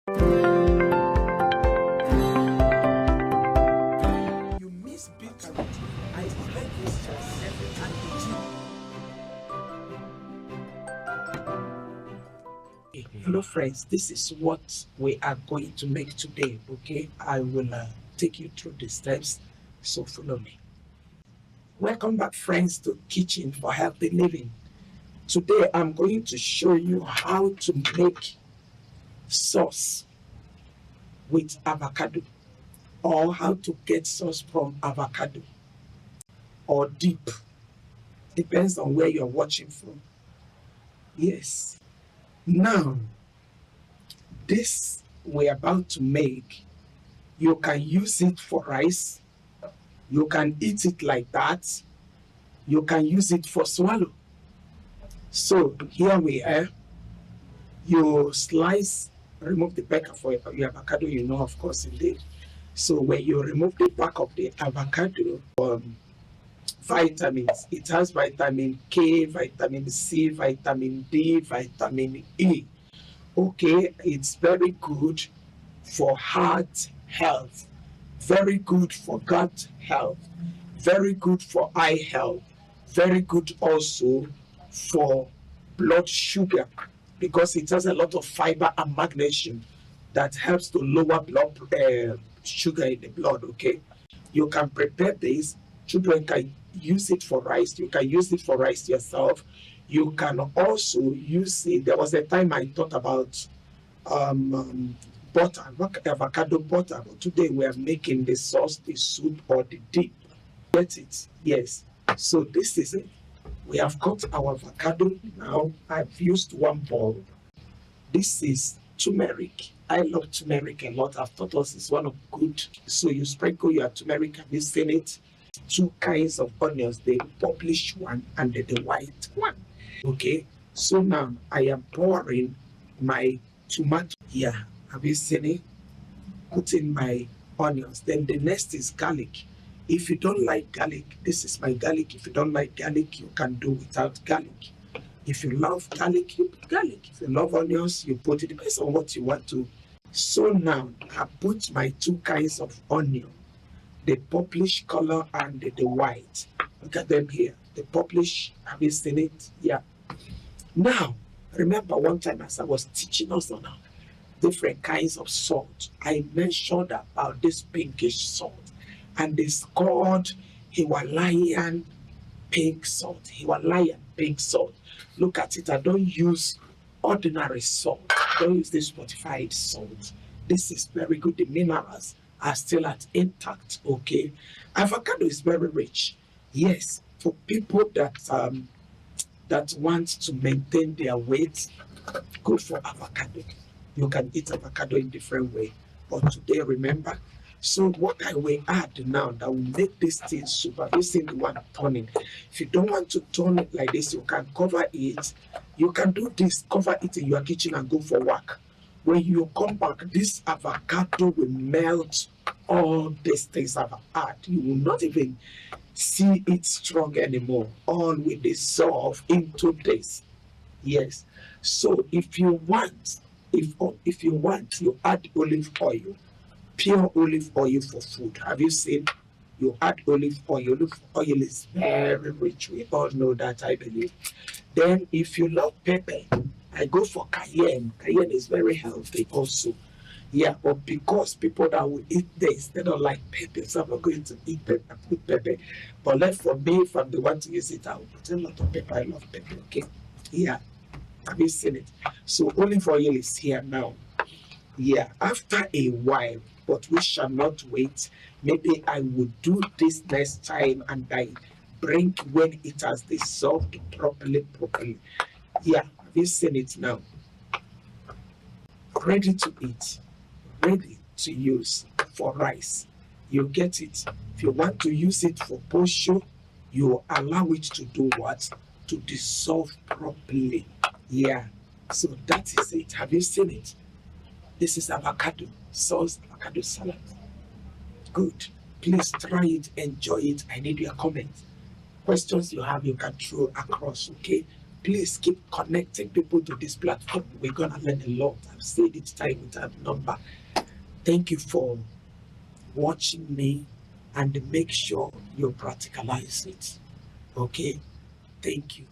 You miss beetroot. I expect this sauce every time you. Hello friends, this is what we are going to make today. Okay, I will take you through the steps, so follow me. Welcome back friends to Kitchen for Healthy Living. Today I'm going to show you how to make sauce with avocado, or how to get sauce from avocado, or dip, depends on where you're watching from. Yes, now this we're about to make, you can use it for rice, you can eat it like that, you can use it for swallow. So here we are. You slice, remove the back of your avocado, you know, of course, indeed. So when you remove the back of the avocado, vitamins, it has vitamin K, vitamin C, vitamin D, vitamin E. Okay, it's very good for heart health, very good for gut health, very good for eye health, very good also for blood sugar, because it has a lot of fiber and magnesium that helps to lower blood sugar in the blood. Okay, you can prepare this. Children can use it for rice. You can use it for rice yourself. You can also use it. There was a time I thought about butter, avocado butter, but today we are making the sauce, the soup, or the dip. Get it? Yes. So this is it. We have cut our avocado. Now I've used one bowl. This is turmeric. I love turmeric a lot. I've thought us it's one of good. So you sprinkle your turmeric. Have you seen it? Two kinds of onions, the purplish one and the white one. Okay. So now I am pouring my tomato here. Have you seen it? Put in my onions. Then the next is garlic. If you don't like garlic, this is my garlic. If you don't like garlic, you can do without garlic. If you love garlic, you put garlic. If you love onions, you put it. Depends on what you want to. So now I put my two kinds of onion, the purplish color and the white. Look at them here. The purplish, have you seen it? Yeah. Now, remember one time as I was teaching us on different kinds of salt, I mentioned about this pinkish salt, and it's called Himalayan pink salt. Himalayan pink salt. Look at it. I don't use ordinary salt. I don't use this fortified salt. This is very good. The minerals are still at intact. Okay. Avocado is very rich. Yes, for people that want to maintain their weight, good for avocado. You can eat avocado in different way. But today, remember, so what I will add now that will make this thing super. You see the one turning. If you don't want to turn it like this, you can cover it. You can do this, cover it in your kitchen and go for work. When you come back, this avocado will melt all these things I've added. You will not even see it strong anymore. All will dissolve into this. Yes. So if you want, if you want, you add olive oil, pure olive oil for food. Have you seen? You add olive oil. Olive oil is very rich. We all know that, I believe. Then if you love pepper, I go for cayenne. Cayenne is very healthy also. Yeah, but because people that will eat this, they don't like pepper, so I'm not going to eat pepper, put pepper. But let for me, if I'm the one to use it, I will put a lot of pepper. I love pepper, okay? Yeah, have you seen it? So olive oil is here now. Yeah, after a while, but we shall not wait. Maybe I will do this next time and I bring when it has dissolved properly. Yeah, have you seen it now? Ready to eat, ready to use for rice. You get it. If you want to use it for posho, you allow it to do what? To dissolve properly. Yeah, so that is it. Have you seen it? This is avocado sauce, avocado salad. Good. Please try it, enjoy it. I need your comments. Questions you have, you can throw across, okay? Please keep connecting people to this platform. We're going to learn a lot. I've said it time without number. Thank you for watching me, and make sure you practicalize it. Okay? Thank you.